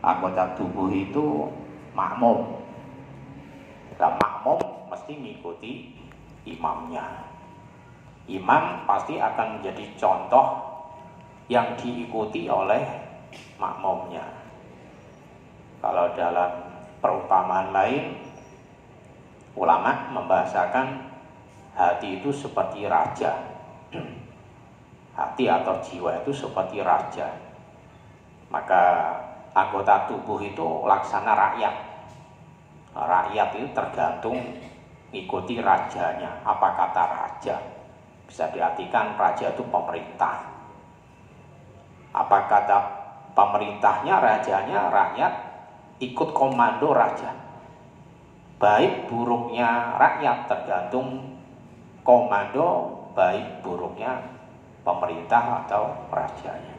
anggota tubuh itu makmum. Nah, makmum mesti mengikuti imamnya. Imam pasti akan menjadi contoh yang diikuti oleh makmumnya. Kalau dalam perumpamaan lain, ulama membahasakan hati itu seperti raja. Hati atau jiwa itu seperti raja. Maka anggota tubuh itu laksana rakyat. Rakyat itu tergantung mengikuti rajanya. Apa kata raja? Bisa diartikan raja itu pemerintah. Apa kata pemerintahnya, rajanya, rakyat ikut komando raja. Baik buruknya rakyat tergantung komando baik buruknya pemerintah atau rajanya.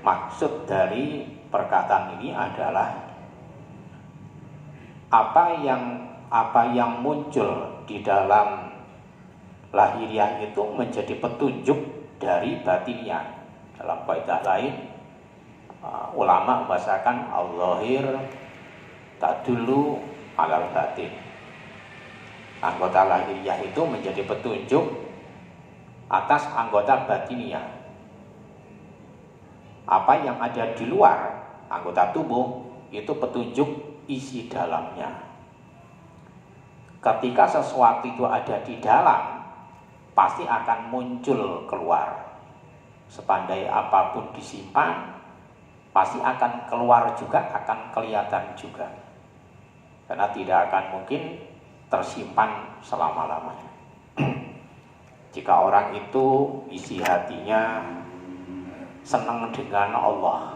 Maksud dari perkataan ini adalah apa yang muncul di dalam lahiriah itu menjadi petunjuk dari batiniah. Dalam kaidah lain, ulama membahasakan al-zahir tadullu alal batin. Anggota lahiriah itu menjadi petunjuk atas anggota batiniah. Apa yang ada di luar anggota tubuh itu petunjuk isi dalamnya. Ketika sesuatu itu ada di dalam, pasti akan muncul keluar. Sepandai apapun disimpan, pasti akan keluar juga, akan kelihatan juga. Karena tidak akan mungkin tersimpan selama-lamanya. Jika orang itu isi hatinya senang dengan Allah,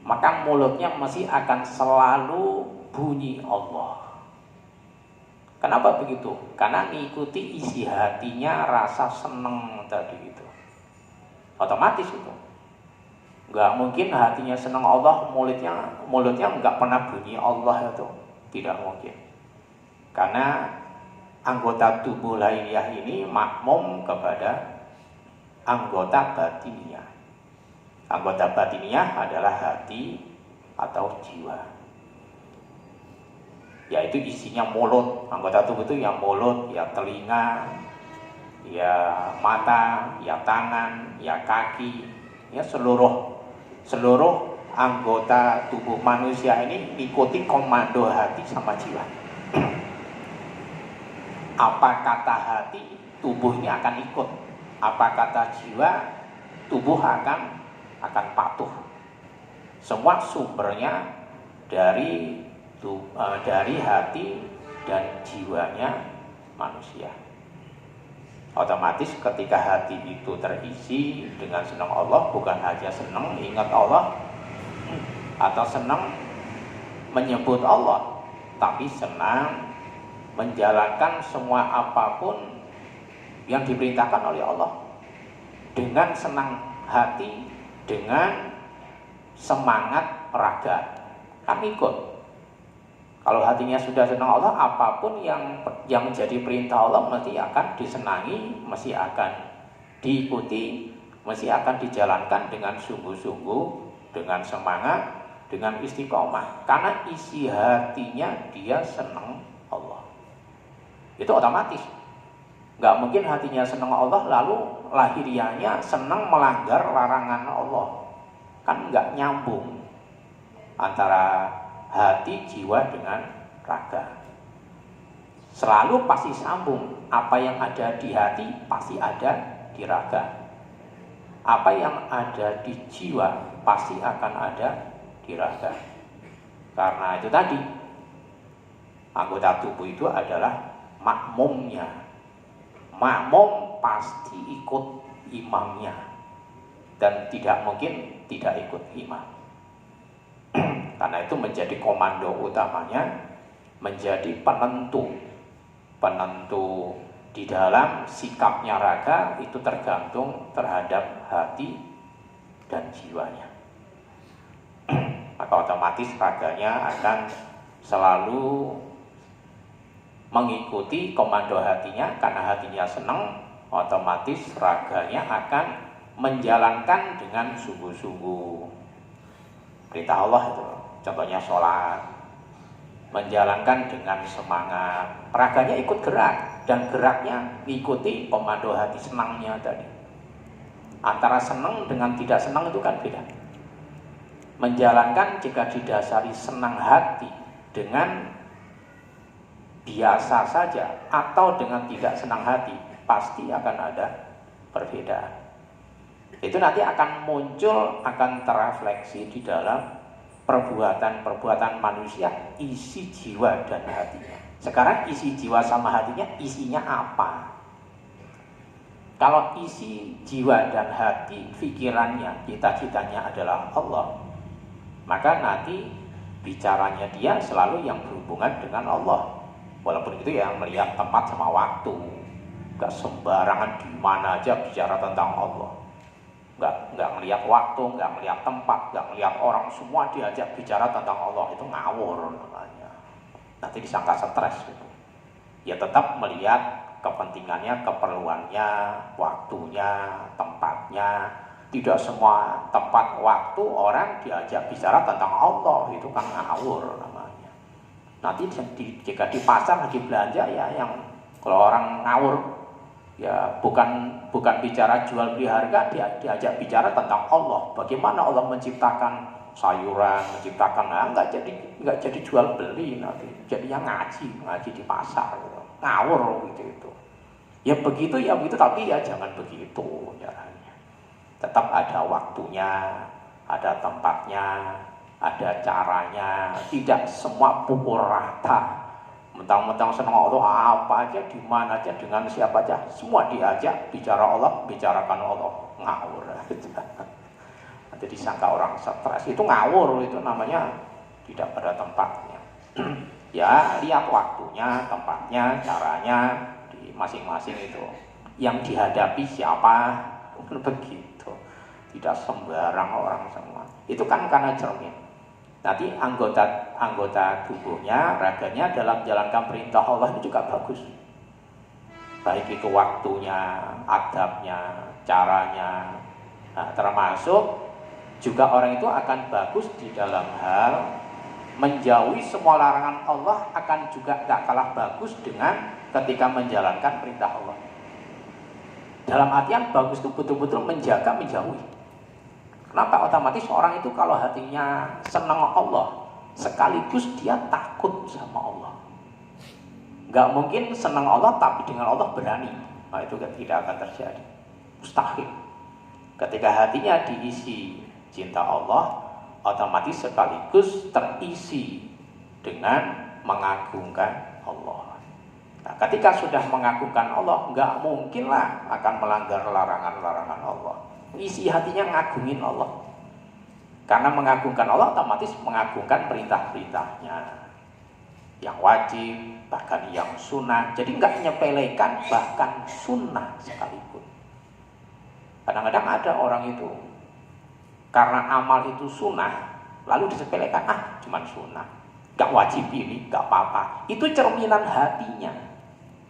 maka mulutnya mesti akan selalu bunyi Allah. Kenapa begitu? Karena mengikuti isi hatinya rasa senang tadi itu. Otomatis itu. Enggak mungkin hatinya senang Allah, mulutnya enggak pernah bunyi Allah itu. Tidak mungkin. Karena anggota tubuh lahiriah ini makmum kepada anggota batiniah. Anggota batiniah adalah hati atau jiwa. Yaitu isinya mulut. Anggota tubuh itu yang mulut, ya telinga, ya mata, ya tangan, ya kaki, ya seluruh anggota tubuh manusia ini ikuti komando hati sama jiwa. Apa kata hati, tubuhnya akan ikut. Apa kata jiwa, tubuh akan patuh. Semua sumbernya dari hati dan jiwanya manusia. Otomatis ketika hati itu terisi dengan senang Allah, bukan hanya senang ingat Allah atau senang menyebut Allah, tapi senang menjalankan semua apapun yang diperintahkan oleh Allah dengan senang hati, dengan semangat raga. Kami ikut. Kalau hatinya sudah senang Allah, apapun yang menjadi perintah Allah mesti akan disenangi, mesti akan diikuti, mesti akan dijalankan dengan sungguh-sungguh, dengan semangat, dengan istiqomah. Karena isi hatinya dia senang Allah. Itu otomatis. Gak mungkin hatinya senang Allah lalu lahiriahnya senang melanggar larangan Allah. Kan gak nyambung antara hati, jiwa dengan raga. Selalu pasti sambung. Apa yang ada di hati pasti ada di raga. Apa yang ada di jiwa pasti akan ada di raga. Karena itu tadi, anggota tubuh itu adalah makmumnya. Makmum pasti ikut imamnya, dan tidak mungkin tidak ikut imam. Karena itu menjadi komando utamanya, menjadi penentu di dalam sikapnya raga itu tergantung terhadap hati dan jiwanya. Maka otomatis raganya akan selalu mengikuti komando hatinya. Karena hatinya senang, otomatis raganya akan menjalankan dengan sungguh-sungguh perintah Allah itu. Contohnya sholat, menjalankan dengan semangat, raganya ikut gerak dan geraknya mengikuti komando hati senangnya tadi. Antara senang dengan tidak senang itu kan beda. Menjalankan jika didasari senang hati dengan biasa saja atau dengan tidak senang hati, pasti akan ada perbedaan. Itu nanti akan muncul, akan terefleksi di dalam perbuatan-perbuatan manusia, isi jiwa dan hatinya. Sekarang isi jiwa sama hatinya, isinya apa? Kalau isi jiwa dan hati, pikirannya, cita-citanya adalah Allah, maka nanti bicaranya dia selalu yang berhubungan dengan Allah. Walaupun itu ya melihat tempat sama waktu, gak sembarangan di mana aja bicara tentang Allah. Nggak melihat waktu, nggak melihat tempat, nggak melihat orang, semua diajak bicara tentang Allah, itu ngawur namanya. Nanti disangka stres gitu. Ya tetap melihat kepentingannya, keperluannya, waktunya, tempatnya. Tidak semua tempat waktu orang diajak bicara tentang Allah, itu kan ngawur namanya. Nanti jika di pasar lagi belanja ya, yang kalau orang ngawur ya bukan bicara jual beli harga, diajak bicara tentang Allah. Bagaimana Allah menciptakan sayuran, menciptakan, nggak jadi jual beli, nanti jadinya ngaji di pasar gitu. Ngawur gitu itu. Ya begitu, tapi ya jangan begitu caranya. Tetap ada waktunya, ada tempatnya, ada caranya. Tidak semua pukul rata. Mentang-mentang senang Allah apa aja, di mana aja, dengan siapa aja, semua diajak bicara Allah, bicarakan Allah, ngawur. Nanti disangka orang stres, itu ngawur, itu namanya tidak pada tempatnya. Ya lihat waktunya, tempatnya, caranya di masing-masing itu. Yang dihadapi siapa, begitu. Tidak sembarang orang semua. Itu kan karena cermin. Nanti anggota tubuhnya, raganya dalam menjalankan perintah Allah itu juga bagus. Baik itu waktunya, adabnya, caranya. Nah, termasuk juga orang itu akan bagus di dalam hal menjauhi semua larangan Allah, akan juga gak kalah bagus dengan ketika menjalankan perintah Allah. Dalam artian bagus itu betul-betul menjaga, menjauhi. Kenapa? Otomatis orang itu kalau hatinya senang Allah, sekaligus dia takut sama Allah. Gak mungkin senang Allah tapi dengan Allah berani. Nah itu tidak akan terjadi, mustahil. Ketika hatinya diisi cinta Allah, otomatis sekaligus terisi dengan mengagungkan Allah. Nah, ketika sudah mengagungkan Allah, gak mungkinlah akan melanggar larangan-larangan Allah. Isi hatinya ngagungin Allah. Karena mengagungkan Allah otomatis mengagungkan perintah-perintahnya, yang wajib, bahkan yang sunnah. Jadi nggak nyepelekan bahkan sunnah sekalipun. Kadang-kadang ada orang itu karena amal itu sunnah lalu disepelekan, cuman sunnah, nggak wajib ini, nggak apa-apa. Itu cerminan hatinya.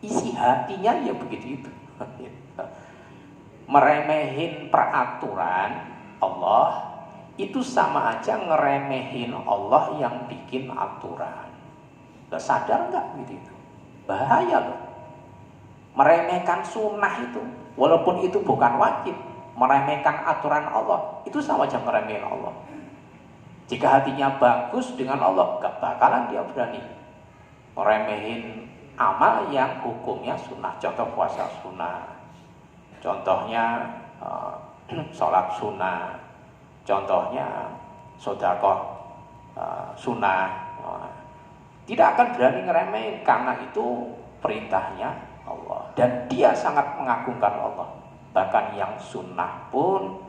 Isi hatinya ya begitu itu. Meremehin peraturan Allah itu sama aja ngeremehin Allah yang bikin aturan. Udah sadar nggak gitu itu? Bahaya loh. Meremehkan sunnah itu, walaupun itu bukan wajib, meremehkan aturan Allah itu sama aja ngeremehin Allah. Jika hatinya bagus dengan Allah, gak bakalan dia berani meremehin amal yang hukumnya sunnah. Contoh puasa sunnah, contohnya sholat sunnah, contohnya sedekah sunnah. Tidak akan berani ngeremehin karena itu perintahnya Allah dan dia sangat mengagungkan Allah. Bahkan yang sunnah pun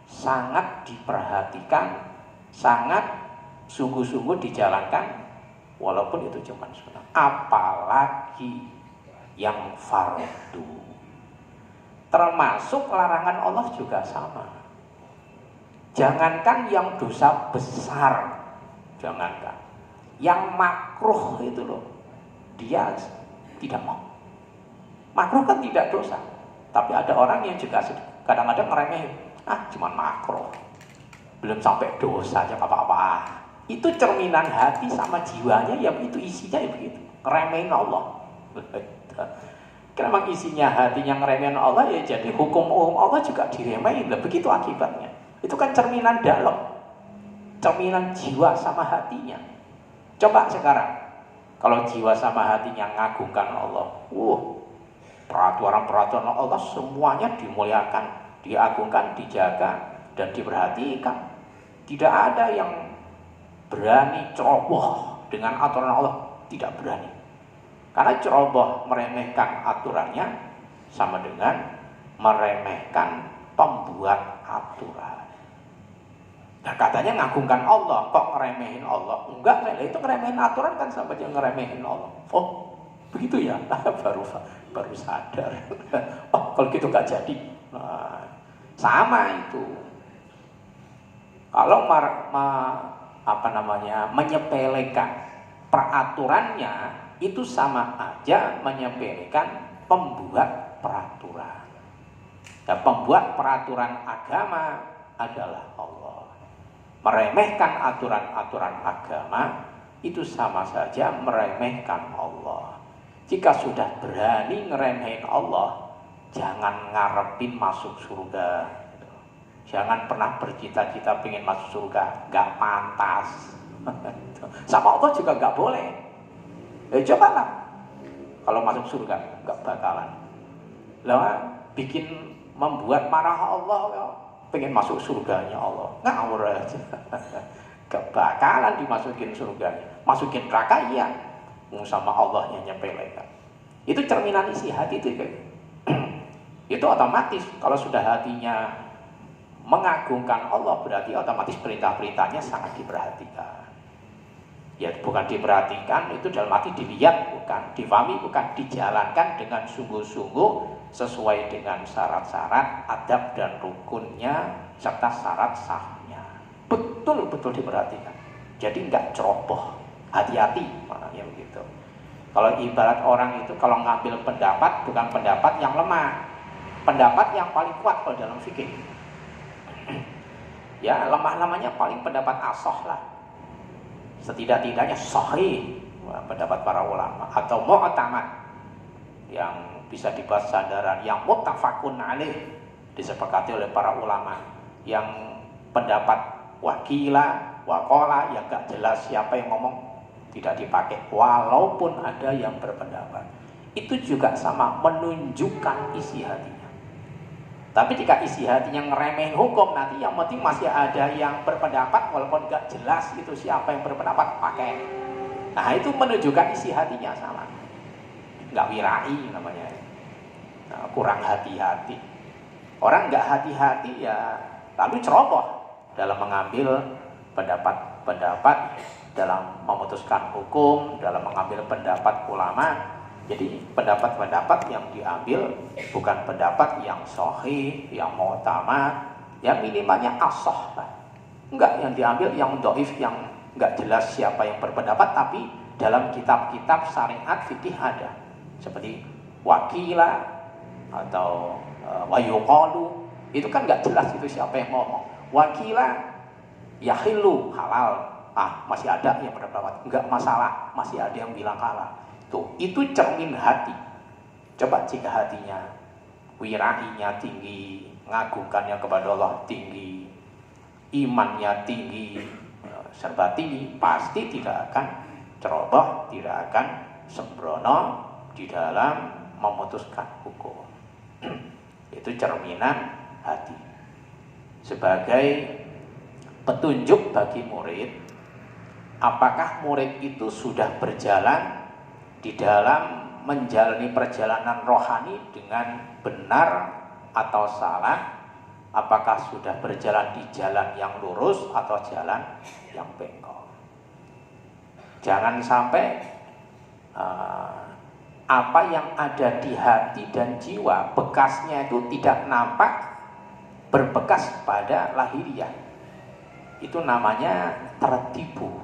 sangat diperhatikan, sangat sungguh-sungguh dijalankan, walaupun itu cuma sunnah. Apalagi yang fardu. Termasuk larangan Allah juga sama. Jangankan yang dosa besar, jangankan yang makruh itu loh, dia tidak mau. Makruh kan tidak dosa, tapi ada orang yang juga kadang-kadang ngeremehin. Cuman makro, belum sampai dosa aja nggak apa-apa. Itu cerminan hati sama jiwanya, ya itu isinya ya begitu, ngeremehin Allah. Karena isinya hatinya ngeremehin Allah, ya jadi hukum Allah juga diremehin. Begitu akibatnya. Itu kan cerminan dalam, cerminan jiwa sama hatinya. Coba sekarang, kalau jiwa sama hatinya ngagungkan Allah, peraturan-peraturan Allah semuanya dimuliakan, diagungkan, dijaga, dan diperhatikan. Tidak ada yang berani ceroboh dengan aturan Allah, tidak berani. Karena ceroboh meremehkan aturannya sama dengan meremehkan pembuat aturan. Nah katanya ngagungkan Allah, kok ngeremehin Allah? Enggak, itu ngeremehin aturan kan sama aja ngeremehin Allah. Oh begitu ya, baru sadar. Oh kalau gitu gak jadi. Nah, sama itu. Kalau menyepelekan peraturannya, itu sama aja menyepelekan pembuat peraturan. Dan pembuat peraturan agama adalah Allah. Meremehkan aturan-aturan agama itu sama saja meremehkan Allah. Jika sudah berani ngeremehin Allah, jangan ngarepin masuk surga. Jangan pernah bercita-cita pengen masuk surga, gak pantas. Sama Allah juga gak boleh. Cobalah, kalau masuk surga gak bakalan. Bikin membuat marah Allah, ya, pengen masuk surganya Allah, ngawur aja. Gak bakalan dimasukin surganya. Masukin neraka iya, sama Allahnya nyepelekan. Itu cerminan isi hati itu. Itu otomatis kalau sudah hatinya mengagungkan Allah, berarti otomatis perintah-perintahnya sangat diperhatikan. Ya bukan diperhatikan, itu dalam arti dilihat, bukan difahami, bukan dijalankan dengan sungguh-sungguh sesuai dengan syarat-syarat adab dan rukunnya serta syarat sahnya. Betul-betul diperhatikan. Jadi enggak ceroboh, hati-hati maknanya begitu. Kalau ibarat orang itu kalau ngambil pendapat, bukan pendapat yang lemah, pendapat yang paling kuat kalau dalam fikih. Ya lemah-lemahnya paling pendapat asoh lah. Setidak-tidaknya sahih pendapat para ulama, atau mu'tamad yang bisa dibuat sandaran, yang muttafaqun alaih disepakati oleh para ulama, yang pendapat wakila, waqala yang gak jelas siapa yang ngomong tidak dipakai, walaupun ada yang berpendapat. Itu juga sama menunjukkan isi hatinya. Tapi jika isi hatinya ngeremehin hukum, nanti yang penting masih ada yang berpendapat, walaupun gak jelas itu siapa yang berpendapat, pakai. Nah itu menunjukkan isi hatinya sama, gak wirai namanya. Nah, kurang hati-hati. Orang gak hati-hati ya lalu ceroboh dalam mengambil pendapat-pendapat, dalam memutuskan hukum, dalam mengambil pendapat ulama. Jadi pendapat-pendapat yang diambil bukan pendapat yang sahih, yang mu'tamad, yang minimalnya asah lah. Enggak, yang diambil yang dhaif, yang enggak jelas siapa yang berpendapat, tapi dalam kitab-kitab syariat fikih ada. Seperti wakila atau wayuqalu, itu kan enggak jelas itu siapa yang ngomong. Wakila yahillu, halal. Masih ada yang berpendapat enggak masalah, masih ada yang bilang halal. Tuh, itu cermin hati. Coba jika hatinya wirainya tinggi, ngagungkannya kepada Allah tinggi, imannya tinggi, serba tinggi, pasti tidak akan ceroboh, tidak akan sembrono di dalam memutuskan hukum. Itu cerminan hati. Sebagai petunjuk bagi murid, apakah murid itu sudah berjalan di dalam menjalani perjalanan rohani dengan benar atau salah? Apakah sudah berjalan di jalan yang lurus atau jalan yang bengkok? Jangan sampai apa yang ada di hati dan jiwa, bekasnya itu tidak nampak, berbekas pada lahiriah. Itu namanya tertipu.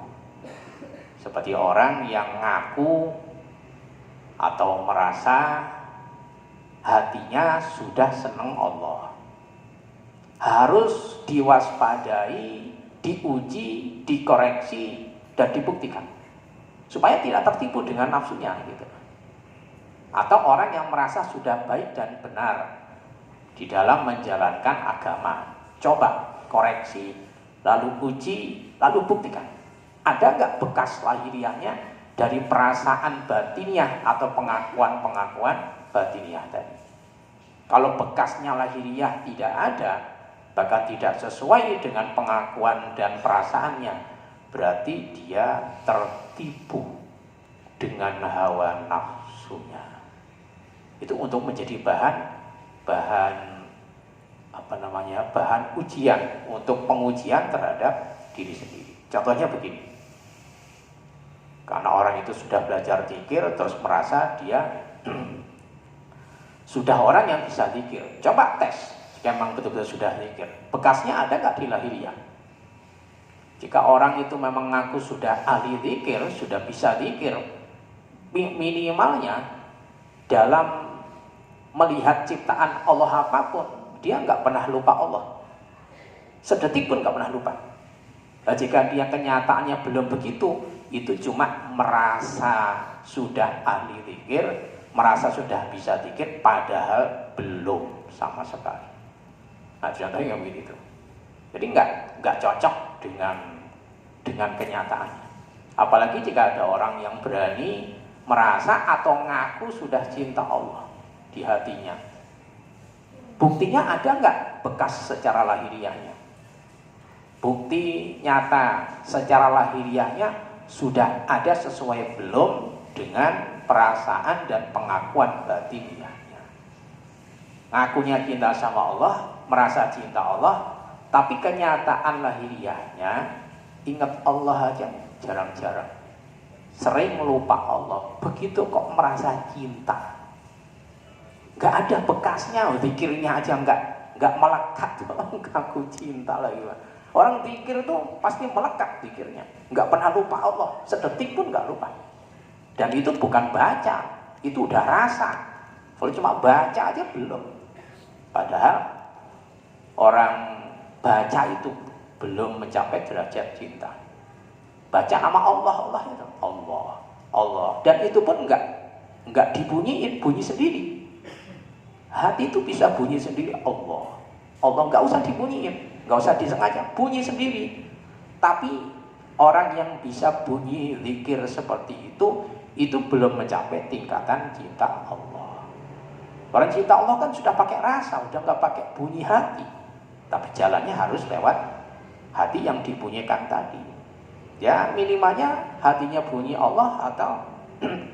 Seperti orang yang ngaku atau merasa hatinya sudah senang Allah, harus diwaspadai, diuji, dikoreksi, dan dibuktikan supaya tidak tertipu dengan nafsunya gitu. Atau orang yang merasa sudah baik dan benar di dalam menjalankan agama, coba koreksi, lalu uji, lalu buktikan. Ada nggak bekas lahiriahnya dari perasaan batiniah atau pengakuan-pengakuan batiniah tadi? Kalau bekasnya lahiriah tidak ada, bahkan tidak sesuai dengan pengakuan dan perasaannya, berarti dia tertipu dengan hawa nafsunya. Itu untuk menjadi bahan ujian, untuk pengujian terhadap diri sendiri. Contohnya begini, karena orang itu sudah belajar zikir terus merasa dia sudah orang yang bisa zikir. Coba tes, memang betul-betul sudah zikir, bekasnya ada nggak di lahiriah? Jika orang itu memang mengaku sudah ahli zikir, sudah bisa zikir, minimalnya dalam melihat ciptaan Allah apapun, dia nggak pernah lupa Allah. Sedetik pun nggak pernah lupa. Nah, jika dia kenyataannya belum begitu, itu cuma merasa sudah ahli zikir, merasa sudah bisa zikir, padahal belum sama sekali. Nah, contohnya begitu. Jadi nggak cocok dengan kenyataannya. Apalagi jika ada orang yang berani merasa atau ngaku sudah cinta Allah di hatinya. Buktinya ada nggak bekas secara lahiriahnya? Bukti nyata secara lahiriahnya sudah ada sesuai belum dengan perasaan dan pengakuan batiniahnya. Ngakunya cinta sama Allah, merasa cinta Allah, tapi kenyataan lahiriahnya ingat Allah aja jarang-jarang. Sering lupa Allah, begitu kok merasa cinta. Gak ada bekasnya, zikirnya aja nggak melekat. Ngaku cinta lagi. Orang zikir tuh pasti melekat zikirnya, nggak pernah lupa Allah, sedetik pun nggak lupa. Dan itu bukan baca, itu udah rasa. Kalau cuma baca aja belum. Padahal orang baca itu belum mencapai derajat cinta. Baca nama Allah, Allah itu Allah. Dan itu pun nggak dibunyiin, bunyi sendiri. Hati itu bisa bunyi sendiri, Allah nggak usah dibunyiin, nggak usah disengaja, bunyi sendiri. Tapi orang yang bisa bunyi zikir seperti itu belum mencapai tingkatan cinta Allah. Orang cinta Allah kan sudah pakai rasa, udah nggak pakai bunyi hati. Tapi jalannya harus lewat hati yang dibunyikan tadi. Ya minimalnya hatinya bunyi Allah atau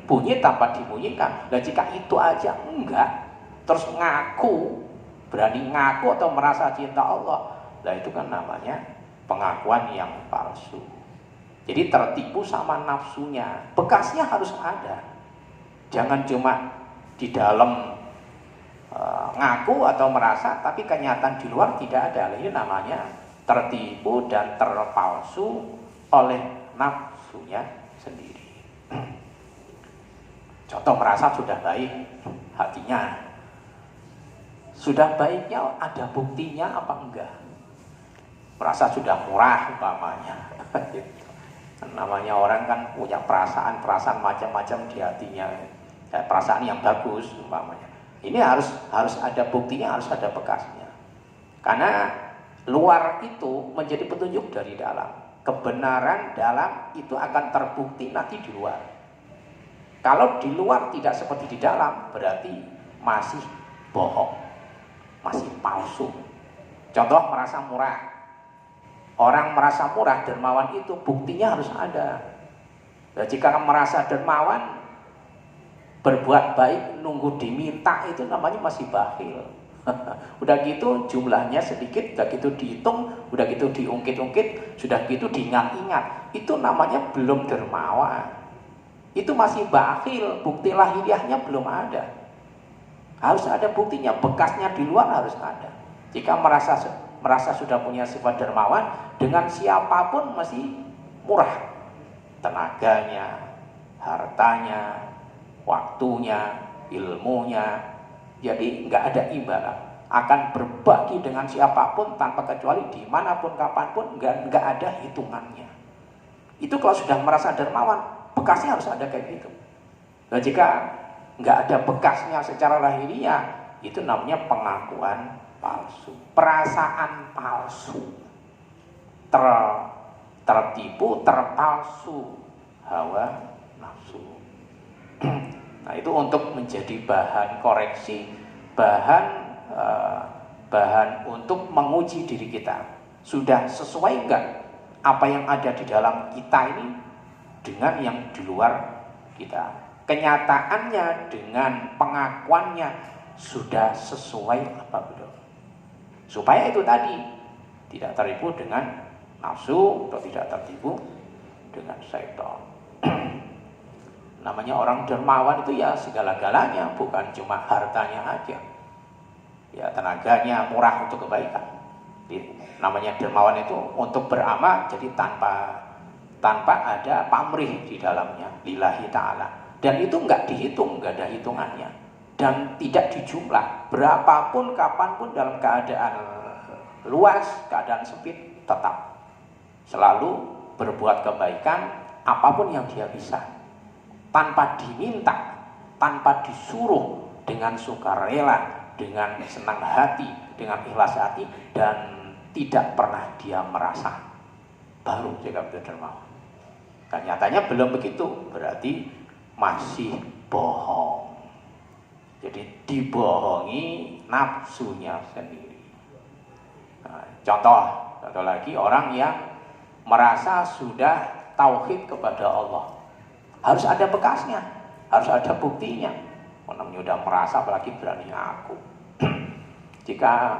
bunyi tanpa dibunyikan. Dan jika itu aja enggak, terus ngaku, berani ngaku atau merasa cinta Allah, nah itu kan namanya pengakuan yang palsu. Jadi tertipu sama nafsunya. Bekasnya harus ada. Jangan cuma di dalam ngaku atau merasa, tapi kenyataan di luar tidak ada. Ini namanya tertipu dan terpalsu oleh nafsunya sendiri. Contoh merasa sudah baik hatinya, sudah baiknya ada buktinya apa enggak? Merasa sudah murah umpamanya. Namanya orang kan punya perasaan macam-macam di hatinya, perasaan yang bagus umpamanya. Ini harus ada buktinya, harus ada bekasnya. Karena luar itu menjadi petunjuk dari dalam. Kebenaran dalam itu akan terbukti nanti di luar. Kalau di luar tidak seperti di dalam, berarti masih bohong, masih palsu. Contoh merasa murah. Orang merasa murah, dermawan itu buktinya harus ada. Nah, jika merasa dermawan, berbuat baik, nunggu diminta, itu namanya masih bakhil. Udah gitu jumlahnya sedikit, udah gitu dihitung, udah gitu diungkit-ungkit, sudah gitu diingat-ingat, itu namanya belum dermawan. Itu masih bakhil, bukti lahiriahnya belum ada. Harus ada buktinya, bekasnya di luar harus ada. Jika merasa sudah punya sifat dermawan, dengan siapapun masih murah. Tenaganya, hartanya, waktunya, ilmunya. Jadi nggak ada imbalan. akan berbagi dengan siapapun tanpa kecuali, dimanapun kapanpun, nggak ada hitungannya. Itu kalau sudah merasa dermawan, bekasnya harus ada kayak gitu. Nah, jika nggak ada bekasnya secara lahiriah, itu namanya pengakuan palsu, perasaan palsu, tertipu, terpalsu, hawa nafsu. Nah, itu untuk menjadi bahan koreksi, bahan untuk menguji diri kita. Sudah sesuai enggak apa yang ada di dalam kita ini dengan yang di luar kita? Kenyataannya dengan pengakuannya sudah sesuai apa belum? Supaya itu tadi tidak tertipu dengan nafsu atau tidak tertipu dengan syaitan. Namanya orang dermawan itu ya segala-galanya, bukan cuma hartanya aja. Ya, tenaganya murah untuk kebaikan. Namanya dermawan itu untuk beramal, jadi tanpa ada pamrih di dalamnya, lillahi ta'ala. Dan itu nggak dihitung, nggak ada hitungannya, dan tidak dijumlah. Berapapun, kapanpun, dalam keadaan luas, keadaan sempit, tetap selalu berbuat kebaikan apapun yang dia bisa, tanpa diminta, tanpa disuruh, dengan sukarela, dengan senang hati, dengan ikhlas hati, dan tidak pernah dia merasa. Baru jika betul dermawan. Kan nyatanya belum begitu, berarti masih bohong. Jadi dibohongi nafsunya sendiri. Nah, contoh lagi, orang yang merasa sudah tauhid kepada Allah, harus ada bekasnya, harus ada buktinya. Namanya udah merasa, apalagi berani ngaku. Jika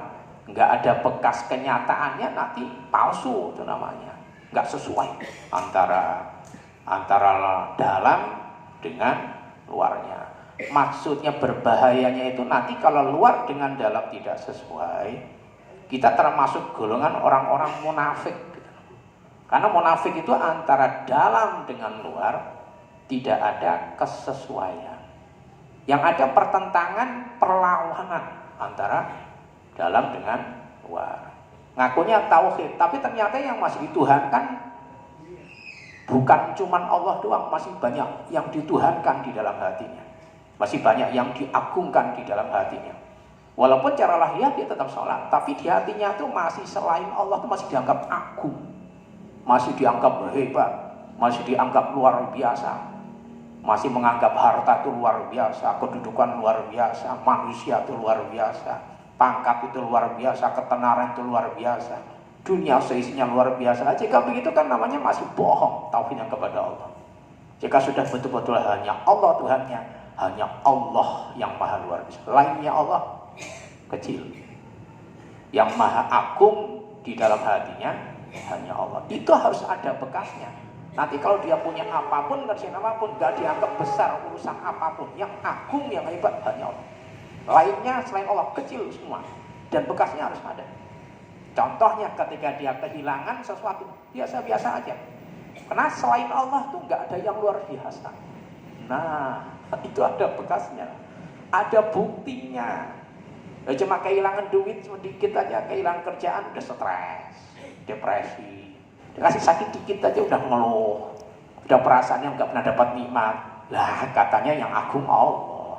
nggak ada bekas kenyataannya, nanti palsu itu namanya, nggak sesuai antara dalam dengan luarnya. Maksudnya berbahayanya itu nanti kalau luar dengan dalam tidak sesuai, kita termasuk golongan orang-orang munafik. Karena munafik itu antara dalam dengan luar tidak ada kesesuaian. Yang ada pertentangan, perlawanan antara dalam dengan luar. Ngakunya tauhid, tapi ternyata yang masih dituhankan bukan cuman Allah doang, masih banyak yang dituhankan di dalam hatinya. Masih banyak yang diagungkan di dalam hatinya. Walaupun cara lahiriah dia tetap sholat, tapi di hatinya tuh masih selain Allah tuh masih dianggap agung, masih dianggap hebat, masih dianggap luar biasa, masih menganggap harta itu luar biasa, kedudukan luar biasa, manusia itu luar biasa, pangkat itu luar biasa, ketenaran itu luar biasa, dunia seisinya luar biasa. Jika begitu kan namanya masih bohong tauhidnya kepada Allah. Jika sudah betul-betul hanya Allah Tuhannya, hanya Allah yang maha luar biasa, lainnya Allah kecil. Yang maha agung di dalam hatinya hanya Allah. Itu harus ada bekasnya. Nanti kalau dia punya apapun, ngerjain apapun, gak dianggap besar urusan apapun. Yang agung, yang hebat hanya Allah. Lainnya selain Allah kecil semua, dan bekasnya harus ada. Contohnya ketika dia kehilangan sesuatu, biasa-biasa aja. Karena selain Allah tuh gak ada yang luar biasa. Nah, itu ada bekasnya, ada buktinya. Ya, cuma kehilangan duit sedikit aja, kehilangan kerjaan udah stres, depresi. Dikasih sakit dikit aja udah ngeluh, udah perasaannya nggak pernah dapat nikmat. Lah katanya yang agung Allah.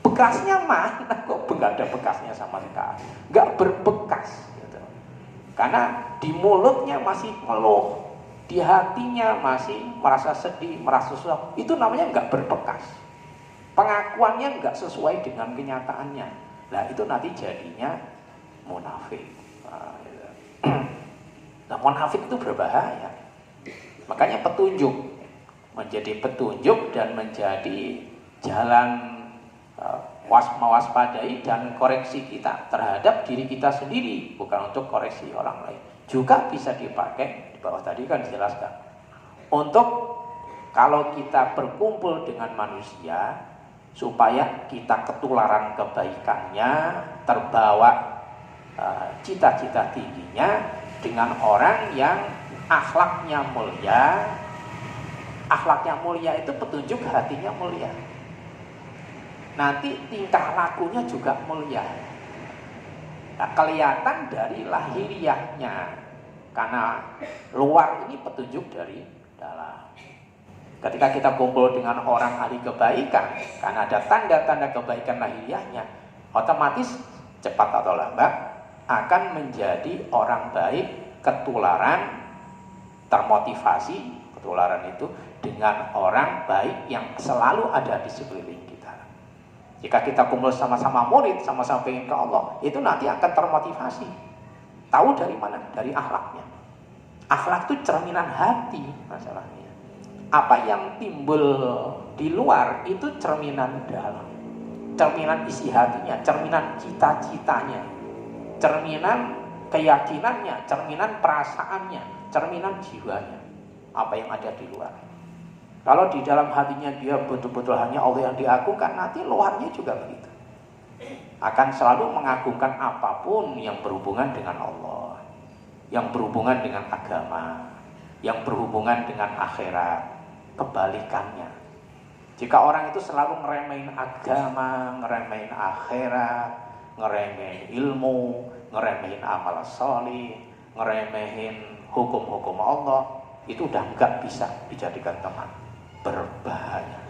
Bekasnya mana? Kok nggak ada bekasnya sama sekali? Nggak berbekas gitu. Karena di mulutnya masih ngeluh, di hatinya masih merasa sedih, merasa susah. Itu namanya nggak berbekas. Pengakuannya nggak sesuai dengan kenyataannya. Nah itu nanti jadinya munafik. Nah, munafik itu berbahaya. Makanya petunjuk menjadi petunjuk dan menjadi jalan mewaspadai dan koreksi kita terhadap diri kita sendiri, bukan untuk koreksi orang lain. Juga bisa dipakai, di bawah tadi kan dijelaskan, untuk kalau kita berkumpul dengan manusia supaya kita ketularan kebaikannya, terbawa cita-cita tingginya dengan orang yang akhlaknya mulia. Akhlaknya mulia itu petunjuk hatinya mulia. Nanti tingkah lakunya juga mulia. Nah, kelihatan dari lahiriahnya, karena luar ini petunjuk dari dalam. Ketika kita kumpul dengan orang ahli kebaikan, karena ada tanda-tanda kebaikan lahiriahnya, otomatis cepat atau lambat akan menjadi orang baik, ketularan, termotivasi, ketularan itu dengan orang baik yang selalu ada di sekeliling kita. Jika kita kumpul sama-sama murid, sama-sama pengen ke Allah, itu nanti akan termotivasi. Tahu dari mana? Dari akhlaknya. Akhlak itu cerminan hati masalahnya. Apa yang timbul di luar itu cerminan dalam. Cerminan isi hatinya, cerminan cita-citanya, cerminan keyakinannya, cerminan perasaannya, cerminan jiwanya. Apa yang ada di luar. Kalau di dalam hatinya dia betul-betul hanya Allah yang diagungkan, nanti luarnya juga begitu. Akan selalu mengagungkan apapun yang berhubungan dengan Allah, yang berhubungan dengan agama, yang berhubungan dengan akhirat. Kebalikannya, jika orang itu selalu ngeremehin agama, ngeremehin akhirat, ngeremehin ilmu, ngeremehin amal soleh, ngeremehin hukum-hukum Allah, itu udah nggak bisa dijadikan teman, berbahaya,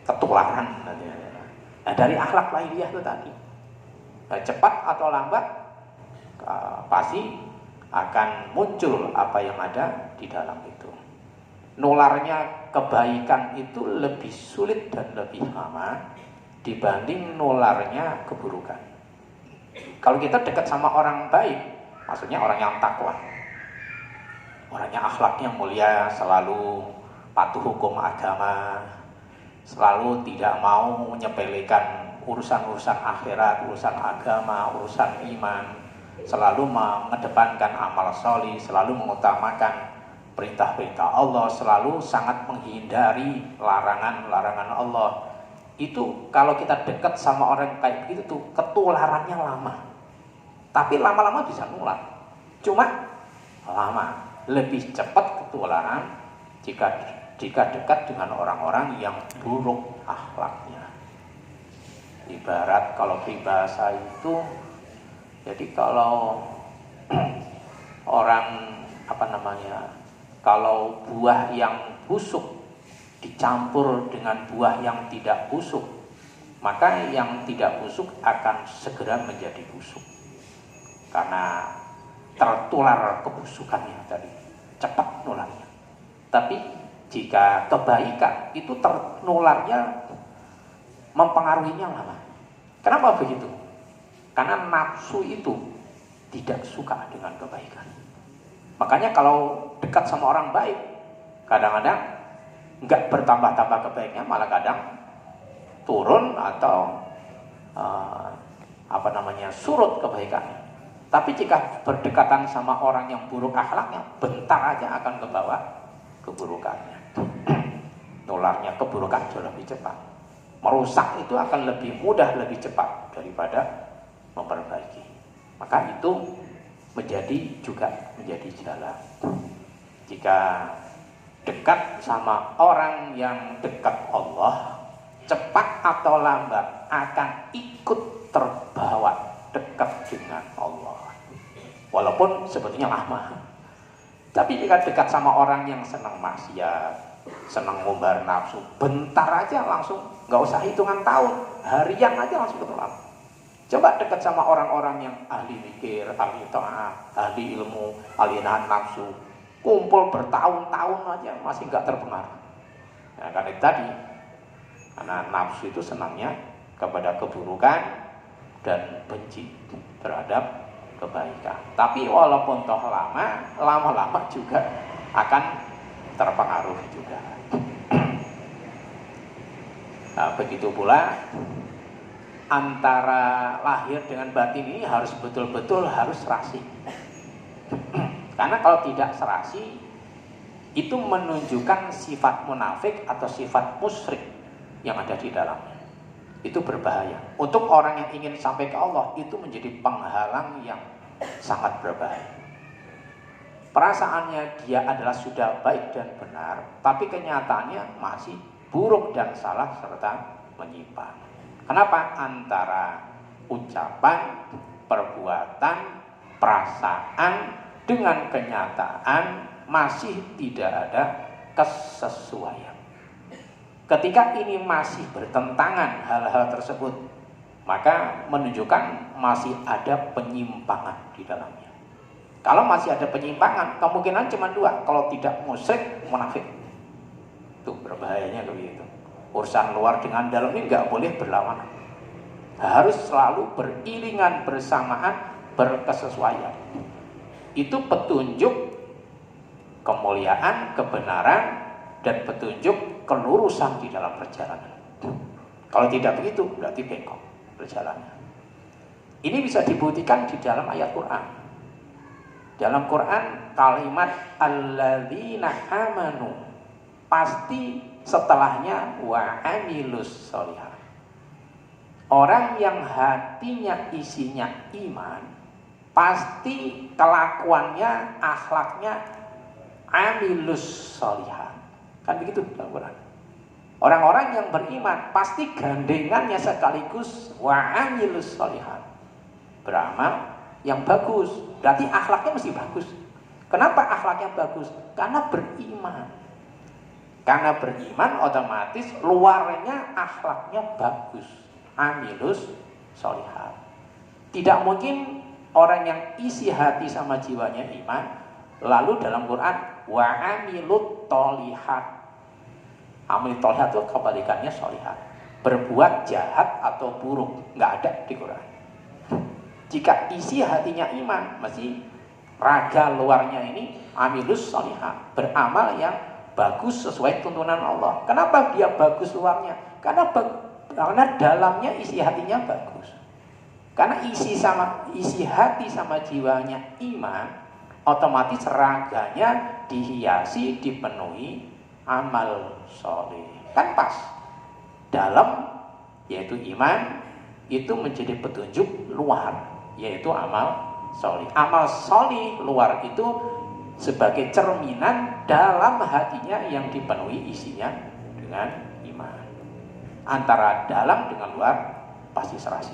ketularan. Nah, dari akhlak lahiriah itu tadi, nah, cepat atau lambat pasti akan muncul apa yang ada di dalam itu. Nularnya kebaikan itu lebih sulit dan lebih lama dibanding nularnya keburukan. Kalau kita dekat sama orang baik, maksudnya orang yang takwa, orangnya akhlaknya mulia, selalu patuh hukum agama, selalu tidak mau menyepelekan urusan-urusan akhirat, urusan agama, urusan iman, selalu mengedepankan amal soleh, selalu mengutamakan perintah-perintah Allah, selalu sangat menghindari larangan-larangan Allah. Itu kalau kita dekat sama orang kayak begitu tuh, ketularannya lama. Tapi lama-lama bisa nular. Cuma lama, lebih cepat ketularan jika dekat dengan orang-orang yang buruk akhlaknya. Ibarat kalau peribahasa itu, jadi kalau orang kalau buah yang busuk dicampur dengan buah yang tidak busuk, maka yang tidak busuk akan segera menjadi busuk karena tertular kebusukannya tadi, cepat nularnya. Tapi jika kebaikan itu ternularnya, mempengaruhinya lama. Kenapa begitu? Karena nafsu itu tidak suka dengan kebaikan. Makanya kalau dekat sama orang baik, kadang-kadang nggak bertambah-tambah kebaiknya, malah kadang turun atau surut kebaikannya. Tapi jika berdekatan sama orang yang buruk akhlaknya, bentar aja akan kebawa keburukannya. Nularnya keburukan jauh lebih cepat. Merusak itu akan lebih mudah, lebih cepat daripada memperbaiki. Maka itu menjadi jalan. Jika dekat sama orang yang dekat Allah, cepat atau lambat akan ikut terbawa dekat dengan Allah. Walaupun sebetulnya lama. Tapi jika dekat sama orang yang senang maksiat, senang ngumbar nafsu, bentar aja langsung, nggak usah hitungan tahun, harian aja langsung ketularan. Coba dekat sama orang-orang yang ahli mikir, ahli taat, ahli ilmu, ahli nahan nafsu, kumpul bertahun-tahun aja masih nggak terpengaruh. Nah, karena itu tadi, karena nafsu itu senangnya kepada keburukan dan benci terhadap kebaikan. Tapi walaupun toh lama-lama juga akan terpengaruh juga. Nah, begitu pula antara lahir dengan batin ini harus betul-betul harus serasi. Karena kalau tidak serasi, itu menunjukkan sifat munafik atau sifat musyrik yang ada di dalamnya. Itu berbahaya. Untuk orang yang ingin sampai ke Allah, itu menjadi penghalang yang sangat berbahaya. Perasaannya dia adalah sudah baik dan benar, tapi kenyataannya masih buruk dan salah serta menyimpang. Kenapa? Antara ucapan perbuatan, perasaan dengan kenyataan masih tidak ada kesesuaian. Ketika ini masih bertentangan hal-hal tersebut, maka menunjukkan masih ada penyimpangan di dalamnya. Kalau masih ada penyimpangan, kemungkinan cuma dua. Kalau tidak musyrik, munafik. Itu berbahayanya begitu. Urusan luar dengan dalam ini nggak boleh berlawanan. Harus selalu beriringan bersamaan, berkesesuaian. Itu petunjuk kemuliaan, kebenaran, dan petunjuk kelurusan di dalam perjalanan. Kalau tidak begitu, berarti bengkok perjalanannya. Ini bisa dibuktikan di dalam ayat Quran. Dalam Quran, kalimat alladzina amanu, pasti setelahnya wa amilus sholihah. Orang yang hatinya isinya iman, pasti kelakuannya, akhlaknya amilus sholihah. Kan begitu dalam Quran. Orang-orang yang beriman pasti gandengannya sekaligus wa amilus sholihah. Beramal yang bagus, berarti akhlaknya mesti bagus. Kenapa akhlaknya bagus? Karena beriman. Karena beriman otomatis luarnya akhlaknya bagus. Amilus sholihah. Tidak mungkin orang yang isi hati sama jiwanya iman, lalu dalam Quran wa amilut tholihat. Amil tholihat itu kebalikannya sholihah. Berbuat jahat atau buruk, nggak ada di Quran. Jika isi hatinya iman, mesti raga luarnya ini amilus sholihah, beramal yang bagus sesuai tuntunan Allah. Kenapa dia bagus luarnya? Karena dalamnya isi hatinya bagus. Karena isi hati sama jiwanya iman, otomatis raganya dihiasi, dipenuhi amal soleh. Kan pas. Dalam yaitu iman itu menjadi petunjuk luar, yaitu amal soleh. Amal soleh luar itu sebagai cerminan dalam hatinya yang dipenuhi isinya dengan iman. Antara dalam dengan luar pasti serasi.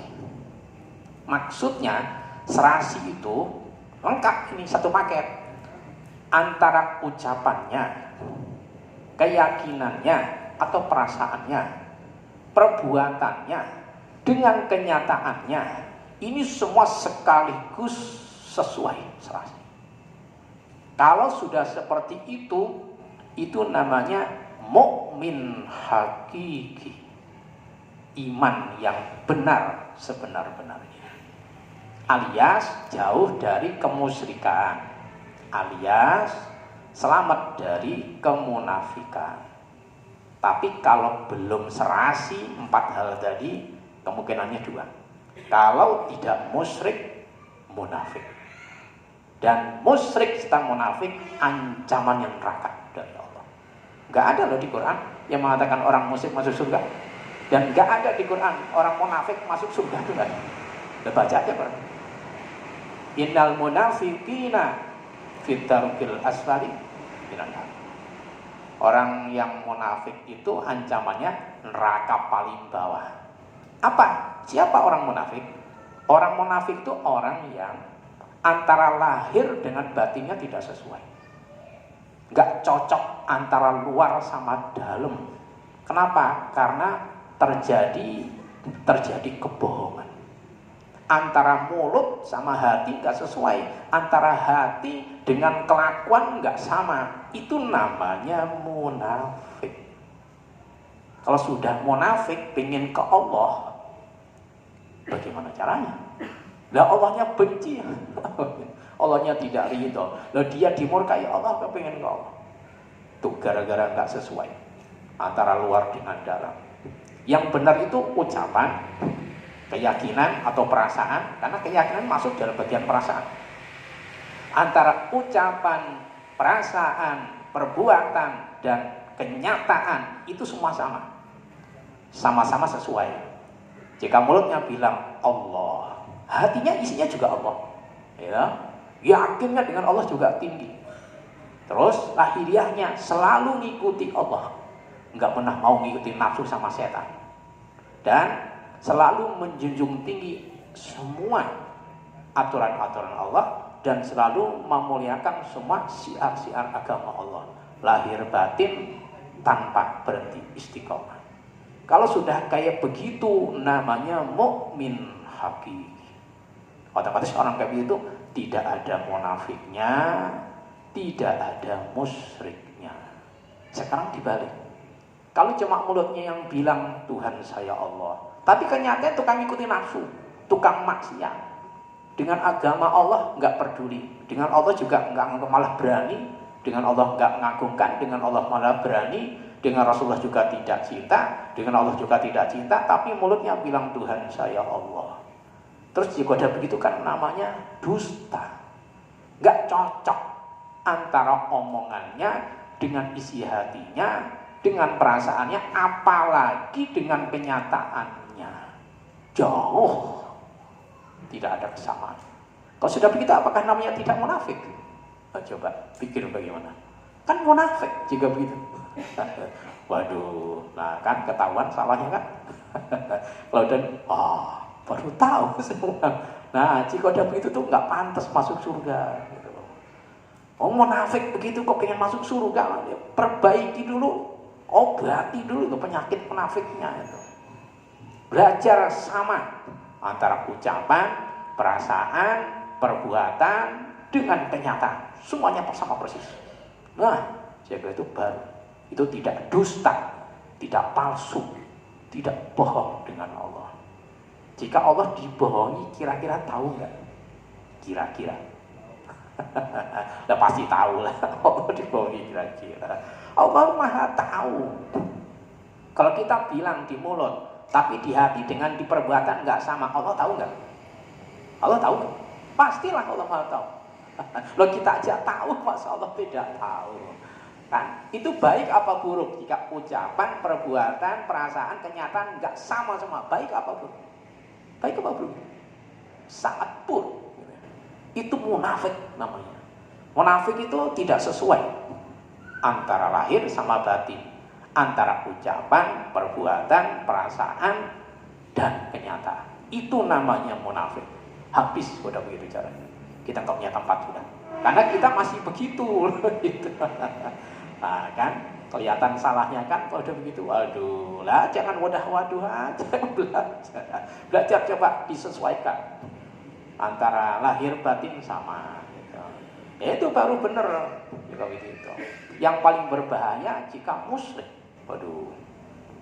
Maksudnya serasi itu lengkap, ini satu paket. Antara ucapannya, keyakinannya atau perasaannya, perbuatannya dengan kenyataannya, ini semua sekaligus sesuai serasi. Kalau sudah seperti itu namanya mukmin hakiki. Iman yang benar sebenar-benarnya. Alias jauh dari kemusyrikan. Alias selamat dari kemunafikan. Tapi kalau belum serasi 4 hal tadi, kemungkinannya 2. Kalau tidak musyrik, munafik. Dan musyrik serta munafik ancaman yang neraka dari Allah. Gak ada loh di Quran yang mengatakan orang musyrik masuk surga. Dan gak ada di Quran orang munafik masuk surga itu gak ada. Udah baca aja Quran. Innal munafiqina fit darkil asfali minan nar. Orang yang munafik itu ancamannya neraka paling bawah. Apa? Siapa orang munafik? Orang munafik itu orang yang antara lahir dengan batinnya tidak sesuai. Gak cocok antara luar sama dalam. Kenapa? Karena terjadi kebohongan. Antara mulut sama hati gak sesuai. Antara hati dengan kelakuan gak sama. Itu namanya munafik. Kalau sudah munafik pengen ke Allah, bagaimana caranya? Lah Allahnya benci. Allahnya tidak ridho. Lah dia dimurkai Allah, kepengen ke Allah. Itu gara-gara gak sesuai antara luar dengan dalam. Yang benar itu ucapan, keyakinan atau perasaan. Karena keyakinan masuk dalam bagian perasaan. Antara ucapan, perasaan, perbuatan, dan kenyataan itu semua sama. Sama-sama sesuai. Jika mulutnya bilang Allah, hatinya isinya juga Allah. Ya, yakinnya dengan Allah juga tinggi. Terus lahiriahnya selalu ngikuti Allah. Enggak pernah mau ngikutin nafsu sama setan. Dan selalu menjunjung tinggi semua aturan-aturan Allah dan selalu memuliakan semua syiar-syiar agama Allah, lahir batin tanpa berhenti istiqomah. Kalau sudah kayak begitu namanya mukmin hakiki. Otomatis orang kayak begitu tidak ada munafiknya, tidak ada musyriknya. Sekarang dibalik. Kalau cuma mulutnya yang bilang Tuhan saya Allah, tapi kenyataannya tukang ikuti nafsu, tukang maksiat. Dengan agama Allah nggak peduli, dengan Allah juga nggak malah berani, dengan Allah nggak mengagungkan, dengan Allah malah berani, dengan Rasulullah juga tidak cinta, dengan Allah juga tidak cinta, tapi mulutnya bilang Tuhan saya Allah. Terus jika ada begitu kan namanya dusta. Nggak cocok antara omongannya dengan isi hatinya, dengan perasaannya, apalagi dengan kenyataannya. Jauh. Tidak ada kesamaan. Kalau sudah begitu apakah namanya tidak munafik? Coba pikir bagaimana. Kan munafik jika begitu. Waduh, nah kan ketahuan salahnya kan. Kalau dan baru tahu semua. Nah, jika udah begitu tuh nggak pantas masuk surga. Gitu. Oh munafik begitu kok pengen masuk surga, perbaiki dulu, obati dulu itu penyakit munafiknya itu. Belajar sama antara ucapan, perasaan, perbuatan dengan kenyataan, semuanya sama persis. Nah, jaga itu baru. Itu tidak dusta, tidak palsu, tidak bohong dengan Allah. Jika Allah dibohongi, kira-kira tahu nggak? Kira-kira. Lah pasti tahu lah. Allah dibohongi kira-kira. Allah Maha tahu. Kalau kita bilang di mulut, tapi di hati dengan di perbuatan nggak sama, Allah tahu nggak? Allah tahu nggak? Pastilah Allah Maha tahu. Loh kita aja tahu, masa Allah tidak tahu? Kan? Itu baik apa buruk? Jika ucapan, perbuatan, perasaan, kenyataan nggak sama semua, baik apa buruk? Baik apa buruk? Sangat buruk. Itu munafik namanya. Munafik itu tidak sesuai antara lahir sama batin, antara ucapan, perbuatan, perasaan, dan kenyataan. Itu namanya munafik. Habis udah begitu caranya. Kita nggak punya tempat sudah. Karena kita masih begitu. Gitu. Nah, kan kelihatan salahnya kan kalau udah begitu. Waduh, lah jangan waduh aja belajar. Belajar coba disesuaikan antara lahir batin sama. Gitu. Ya, itu baru bener. Gitu. Yang paling berbahaya jika musyrik. Waduh,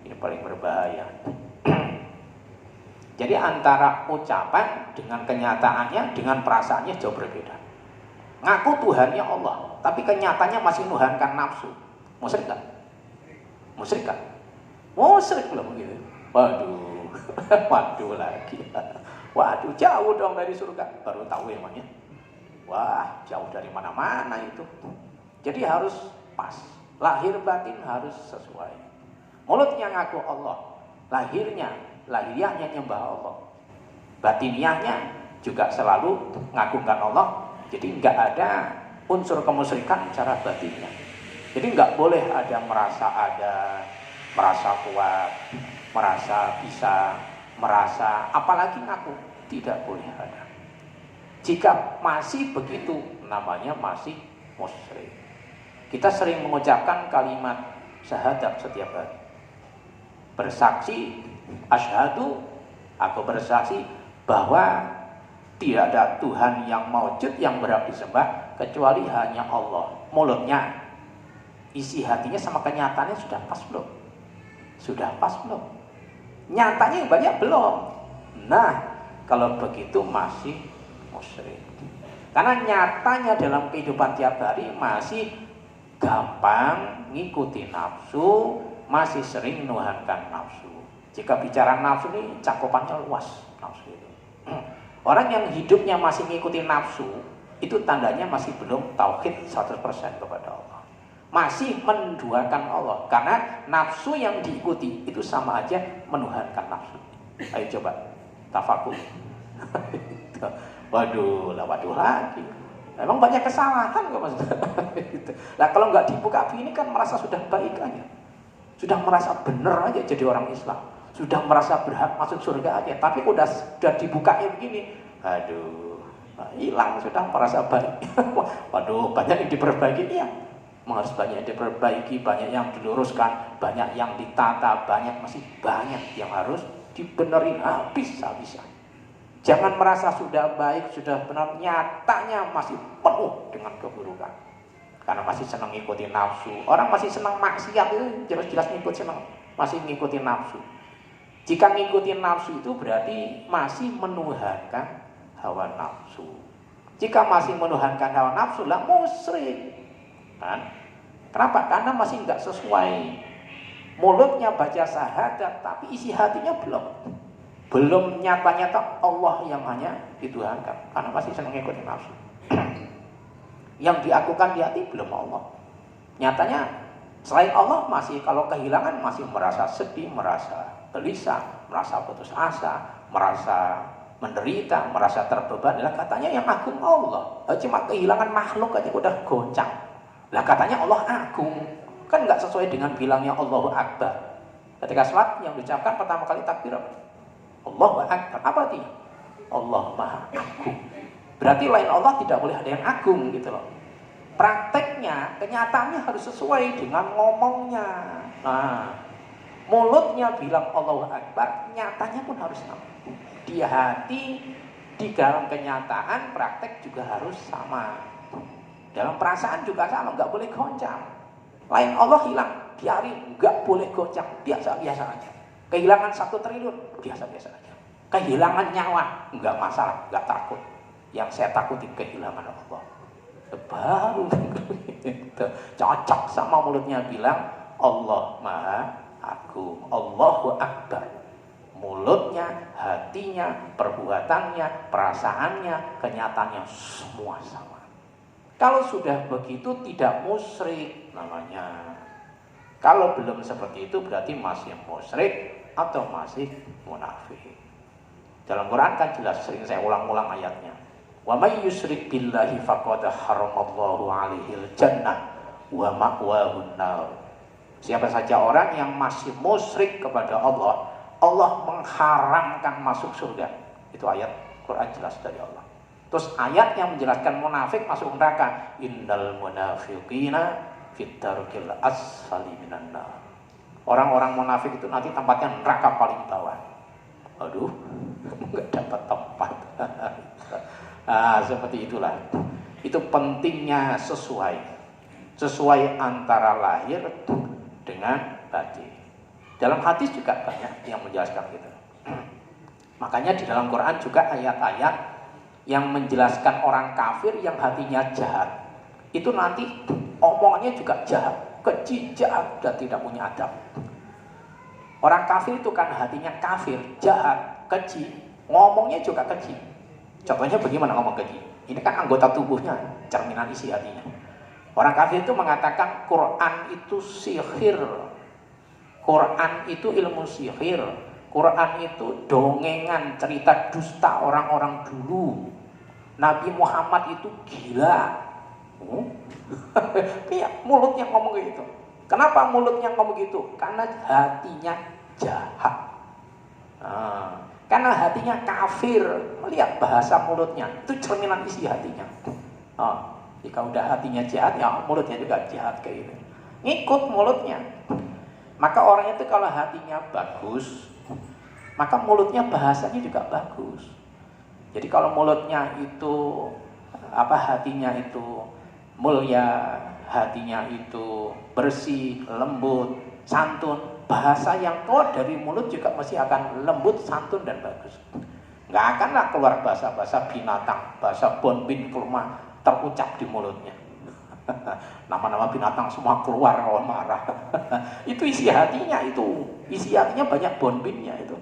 ini paling berbahaya. Jadi antara ucapan dengan kenyataannya, dengan perasaannya jauh berbeda. Ngaku Tuhannya Allah, tapi kenyataannya masih nuhankan nafsu. Musyrik kan? Musyrik kan? Musyrik belum begitu. Waduh, waduh lagi. Waduh, jauh dong dari surga. Baru tahu emangnya. Wah, jauh dari mana-mana itu. Jadi harus pas. Lahir batin harus sesuai. Mulutnya ngaku Allah, lahiriahnya nyembah Allah, batiniahnya juga selalu ngagungkan Allah. Jadi nggak ada unsur kemusyrikan cara batinnya. Jadi nggak boleh ada, merasa kuat, merasa bisa, merasa apalagi ngaku, tidak boleh ada. Jika masih begitu, namanya masih musyrik. Kita sering mengucapkan kalimat syahadat setiap hari. Bersaksi, asyhadu, aku bersaksi bahwa tidak ada Tuhan yang maujud yang berhak disembah kecuali hanya Allah. Mulutnya, isi hatinya sama kenyataannya sudah pas belum? Sudah pas belum? Nyatanya yang banyak belum. Nah, kalau begitu masih musyrik. Karena nyatanya dalam kehidupan tiap hari masih gampang ngikuti nafsu, masih sering menuhankan nafsu. Jika bicara nafsu ini cakupannya luas nafsu itu. Orang yang hidupnya masih ngikuti nafsu, itu tandanya masih belum tauhid 100% kepada Allah. Masih menduakan Allah. Karena nafsu yang diikuti itu sama aja menuhankan nafsu. Ayo coba tafakur. Waduh lagi. Emang banyak kesalahan kok Mas. Nah kalau nggak dibuka begini kan merasa sudah baik aja. Sudah merasa benar aja jadi orang Islam. Sudah merasa berhak masuk surga aja. Tapi udah dibuka begini. Aduh, Hilang sudah merasa baik. Waduh, banyak yang diperbaiki ya. Harus banyak yang diperbaiki, banyak yang diluruskan, banyak yang ditata, masih banyak yang harus dibenerin habis-habisan. Jangan merasa sudah baik, sudah benar, nyatanya masih penuh dengan keburukan. Karena masih senang ngikutin nafsu. Orang masih senang maksiat itu jelas-jelas ngikut senang, masih ngikutin nafsu. Jika ngikutin nafsu itu berarti masih menuhankan hawa nafsu. Jika masih menuhankan hawa nafsu lah musyrik. Kan? Kenapa? Karena masih nggak sesuai. Mulutnya baca syahadat, tapi isi hatinya belum nyata-nyata Allah yang hanya dituhankan. Karena masih senang ngikutin nafsu. Yang diakukan di hati belum Allah. Nyatanya selain Allah masih, kalau kehilangan masih merasa sedih, merasa gelisah, merasa putus asa, merasa menderita, merasa terbeban. Lah katanya yang agung Allah. Cuma kehilangan makhluk aja udah goncang. Lah katanya Allah agung. Kan nggak sesuai dengan bilangnya Allahu Akbar. Ketika salat yang diucapkan pertama kali takbir apa? Allahu Akbar. Apa artinya? Allah Maha Agung. Berarti lain Allah tidak boleh ada yang agung gitu loh. Prakteknya, kenyataannya harus sesuai dengan ngomongnya. Nah, mulutnya bilang Allahu Akbar, nyatanya pun harus sama. Di hati, di dalam kenyataan, praktek juga harus sama. Dalam perasaan juga sama, nggak boleh goncang. Lain Allah hilang, biarin, nggak boleh goncang, biasa-biasa aja. Kehilangan 1 triliun, biasa-biasa aja. Kehilangan nyawa, nggak masalah, nggak takut. Yang saya takuti kehilangan Allah. Baru cocok sama mulutnya bilang Allah Maha Agung, Allahu Akbar. Mulutnya, hatinya, perbuatannya, perasaannya, kenyataannya semua sama. Kalau sudah begitu tidak musyrik namanya. Kalau belum seperti itu berarti masih musyrik atau masih munafik. Dalam Quran kan jelas, sering saya ulang-ulang ayatnya. Wa may yusyrik billahi faqad haramallahu 'alaihil jannah wa ma'wahun nar. Siapa saja orang yang masih musyrik kepada Allah, Allah mengharamkan masuk surga. Itu ayat Quran jelas dari Allah. Terus ayat yang menjelaskan munafik masuk neraka, innal munafiqina fit darkil asfali minan nar. Orang-orang munafik itu nanti tempatnya neraka paling bawah. Aduh, enggak dapat tempat. Seperti itulah. Itu pentingnya sesuai antara lahir dengan batin. Dalam hadis juga banyak yang menjelaskan gitu. Makanya di dalam Quran juga ayat-ayat yang menjelaskan orang kafir yang hatinya jahat. Itu nanti omongannya juga jahat, keji, jahat, dan tidak punya adab. Orang kafir itu kan hatinya kafir, jahat, keji, ngomongnya juga keji. Contohnya bagaimana ngomong keji? Ini kan anggota tubuhnya, cerminan isi hatinya. Orang kafir itu mengatakan Quran itu sihir, Quran itu ilmu sihir, Quran itu dongengan, cerita dusta orang-orang dulu. Nabi Muhammad itu gila. Iya, mulutnya ngomong gitu. Kenapa mulutnya ngomong gitu? Karena hatinya jahat. Karena hatinya kafir. Melihat bahasa mulutnya, itu cerminan isi hatinya. Jika udah hatinya jahat, ya mulutnya juga jahat kayak gitu. Ngikut mulutnya. Maka orang itu kalau hatinya bagus, maka mulutnya bahasanya juga bagus. Jadi kalau mulutnya itu hatinya itu mulia, hatinya itu bersih, lembut, santun, bahasa yang keluar dari mulut juga masih akan lembut, santun, dan bagus. Nggak akanlah keluar bahasa-bahasa binatang, bahasa bonbin keluma terucap di mulutnya. Nama-nama binatang semua keluar kalau marah. Itu isi hatinya itu. Isi hatinya banyak bonbinnya itu.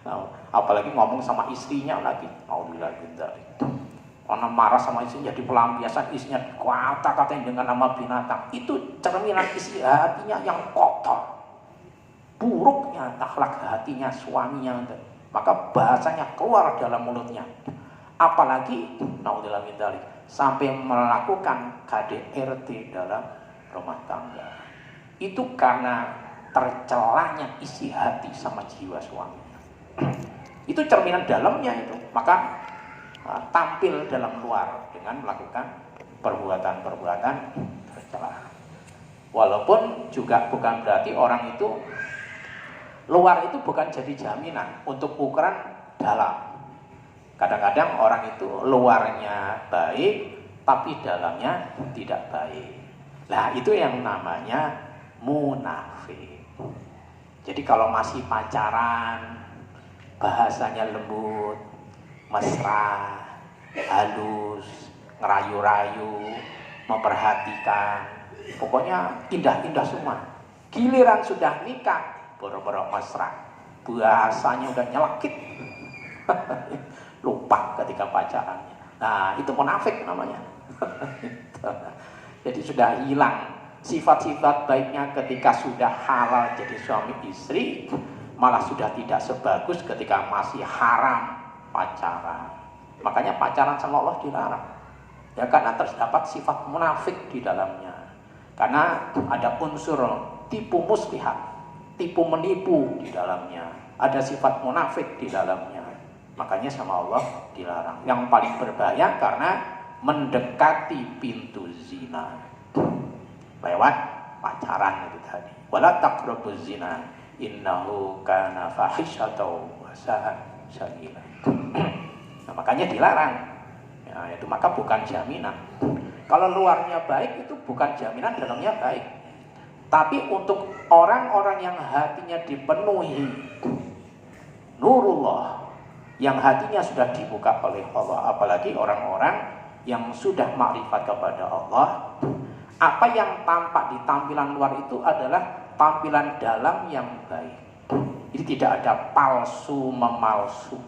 Nah, apalagi ngomong sama istrinya lagi. Alhamdulillah. Orang marah sama istrinya di pelampiasan, isinya kata-katain dengan nama binatang. Itu cerminan isi hatinya yang kotor. Buruknya akhlak hatinya suaminya. Maka bahasanya keluar dalam mulutnya. Apalagi naudzubillah min dzalik, sampai melakukan KDRT dalam rumah tangga. Itu karena tercelanya isi hati sama jiwa suaminya. Itu cerminan dalamnya itu. Maka tampil dalam luar dengan melakukan perbuatan-perbuatan tercela. Walaupun juga bukan berarti orang itu luar itu bukan jadi jaminan untuk ukuran dalam. Kadang-kadang orang itu luarnya baik tapi dalamnya tidak baik. Nah, itu yang namanya munafik. Jadi kalau masih pacaran, bahasanya lembut, mesra, halus, ngerayu-rayu, memperhatikan, pokoknya indah-indah semua. Giliran sudah nikah, boro-boro mesra, bahasanya udah nyelekit, lupa ketika pacarannya. Nah, itu munafik namanya. Jadi sudah hilang sifat-sifat baiknya ketika sudah halal jadi suami istri, malah sudah tidak sebagus ketika masih haram pacaran. Makanya pacaran sama Allah dilarang. Ya, karena terdapat sifat munafik di dalamnya. Karena ada unsur tipu muslihat, tipu menipu di dalamnya. Ada sifat munafik di dalamnya. Makanya sama Allah dilarang. Yang paling berbahaya karena mendekati pintu zina lewat pacaran itu tadi. Wala taqrabuz zina innahu kana fahisyatan wa sa'a sabila. Nah, makanya dilarang. Ya, itu maka bukan jaminan. Kalau luarnya baik itu bukan jaminan dalamnya baik. Tapi untuk orang-orang yang hatinya dipenuhi nurullah, yang hatinya sudah dibuka oleh Allah, apalagi orang-orang yang sudah makrifat kepada Allah, apa yang tampak di tampilan luar itu adalah tampilan dalam yang baik. Jadi tidak ada palsu memalsu,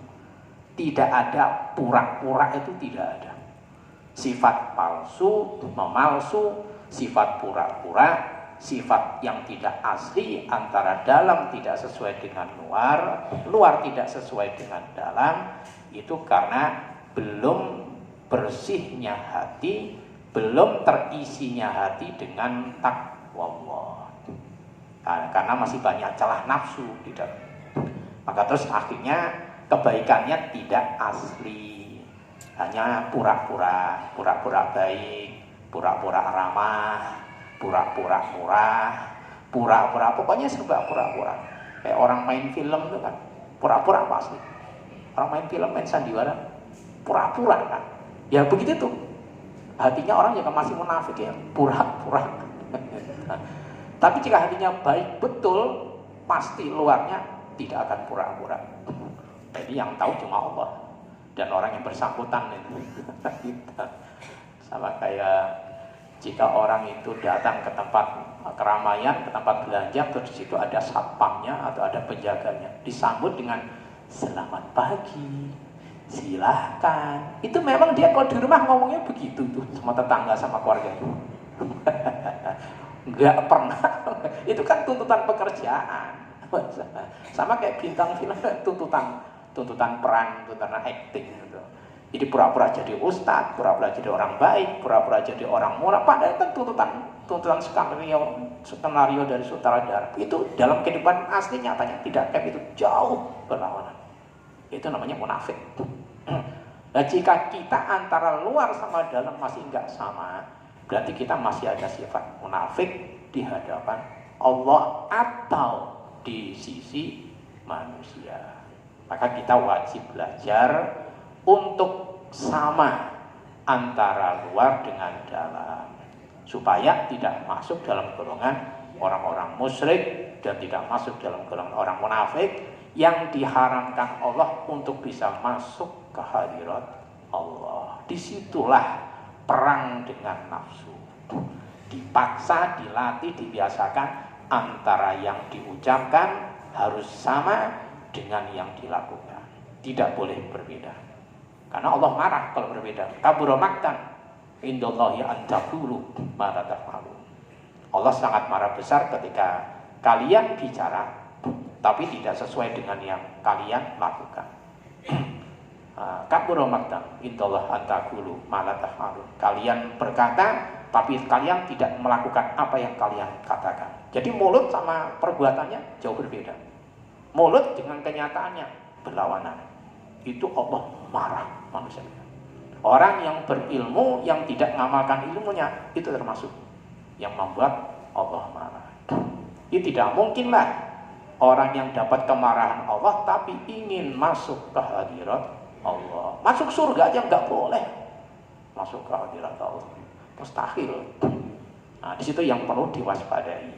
tidak ada pura-pura, itu tidak ada. Sifat palsu, memalsu, sifat pura-pura, sifat yang tidak asli, antara dalam tidak sesuai dengan luar, luar tidak sesuai dengan dalam, itu karena belum bersihnya hati, belum terisinya hati dengan takwa Allah. Nah, karena masih banyak celah nafsu di dalam. Maka terus akhirnya kebaikannya tidak asli, hanya pura-pura, pura-pura baik, pura-pura ramah, pura-pura murah, pura-pura, pokoknya serba pura-pura. Kayak orang main film itu kan, pura-pura pasti. Orang main film, main sandiwara, pura-pura kan. Ya begitu tuh. Hatinya orang juga masih munafik ya, pura-pura. Tapi jika hatinya baik betul, pasti luarnya tidak akan pura-pura. Jadi yang tahu cuma Allah dan orang yang bersangkutan itu. Sama kayak jika orang itu datang ke tempat keramaian, ke tempat belanja, terus di situ ada satpamnya atau ada penjaganya, disambut dengan selamat pagi, silahkan. Itu memang dia kalau di rumah ngomongnya begitu tuh sama tetangga, sama keluarga. Nggak pernah. Itu kan tuntutan pekerjaan. Sama kayak bintang film, tuntutan peran, tuntutan acting gitu. Jadi pura-pura jadi ustadz, pura-pura jadi orang baik, pura-pura jadi orang murah. Padahal kan tuntutan skenario dari sutradara. Itu dalam kehidupan asli nyatanya tidak kayak itu, jauh berlawanan. Itu namanya munafik. Nah, jika kita antara luar sama dalam masih enggak sama, berarti kita masih ada sifat munafik di hadapan Allah atau di sisi manusia. Maka kita wajib belajar untuk sama antara luar dengan dalam, supaya tidak masuk dalam golongan orang-orang musyrik dan tidak masuk dalam golongan orang munafik yang diharamkan Allah untuk bisa masuk ke hadirat Allah. Disitulah perang dengan nafsu. Dipaksa, dilatih, dibiasakan antara yang diucapkan harus sama dengan yang dilakukan. Tidak boleh berbeda. Karena Allah marah kalau berbeda. Kabura maktan indallahi an taqulu ma la taf'alun. Allah sangat marah besar ketika kalian bicara tapi tidak sesuai dengan yang kalian lakukan. Kabura maktan indallahi an taqulu ma la taf'alun. Kalian berkata tapi kalian tidak melakukan apa yang kalian katakan. Jadi mulut sama perbuatannya jauh berbeda. Mulut dengan kenyataannya berlawanan. Itu Allah marah manusia. Orang yang berilmu yang tidak mengamalkan ilmunya itu termasuk yang membuat Allah marah. Ini tidak mungkinlah orang yang dapat kemarahan Allah tapi ingin masuk ke hadirat Allah. Masuk surga aja nggak boleh. Masuk ke hadirat Allah mustahil. Nah, di situ yang perlu diwaspadai.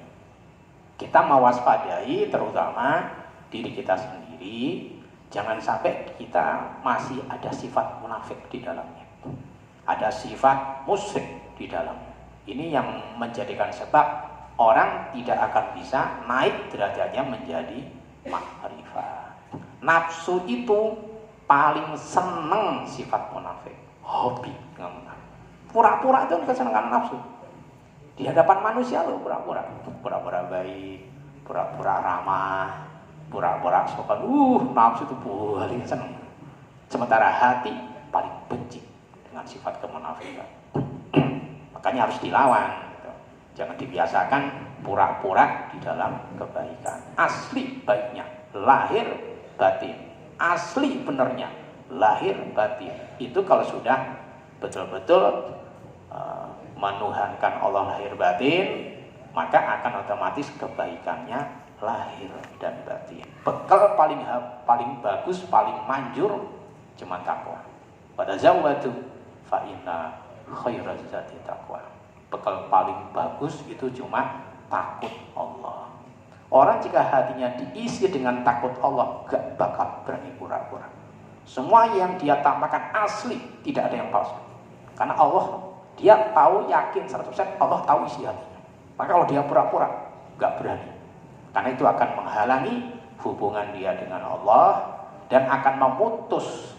Kita mewaspadai terutama diri kita sendiri, jangan sampai kita masih ada sifat munafik di dalamnya. Ada sifat musyrik di dalamnya. Ini yang menjadikan sebab orang tidak akan bisa naik derajatnya menjadi makrifat. Nafsu itu paling seneng sifat munafik, hobi. Pura-pura itu kesenangan nafsu. Di hadapan manusia loh pura-pura. Pura-pura baik, pura-pura ramah, pura-pura sopan. Nafsu itu paling seneng. Sementara hati paling benci dengan sifat kemunafikan. Makanya harus dilawan. Jangan dibiasakan pura-pura di dalam kebaikan. Asli baiknya, lahir batin. Asli benernya, lahir batin. Itu kalau sudah betul-betul menuhankan Allah lahir batin, maka akan otomatis kebaikannya lahir dan batin. Bekal paling bagus, paling manjur cuma takwa. Pada zawatu fa inna khairaz zati taqwa. Bekal paling bagus itu cuma takut Allah. Orang jika hatinya diisi dengan takut Allah, gak bakal berani pura-pura. Semua yang dia tampakkan asli, tidak ada yang palsu. Karena Allah, dia tahu, yakin 100% Allah tahu isi hatinya. Maka kalau dia pura-pura, gak berani. Karena itu akan menghalangi hubungan dia dengan Allah dan akan memutus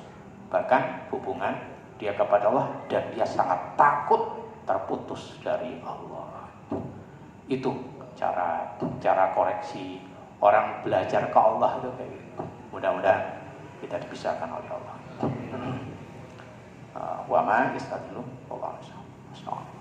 bahkan hubungan dia kepada Allah, dan dia sangat takut terputus dari Allah. Itu cara koreksi orang belajar ke Allah itu kayak gitu. Mudah-mudahan kita dipisahkan oleh Allah. Wa ma istadilu wallahu a'lam.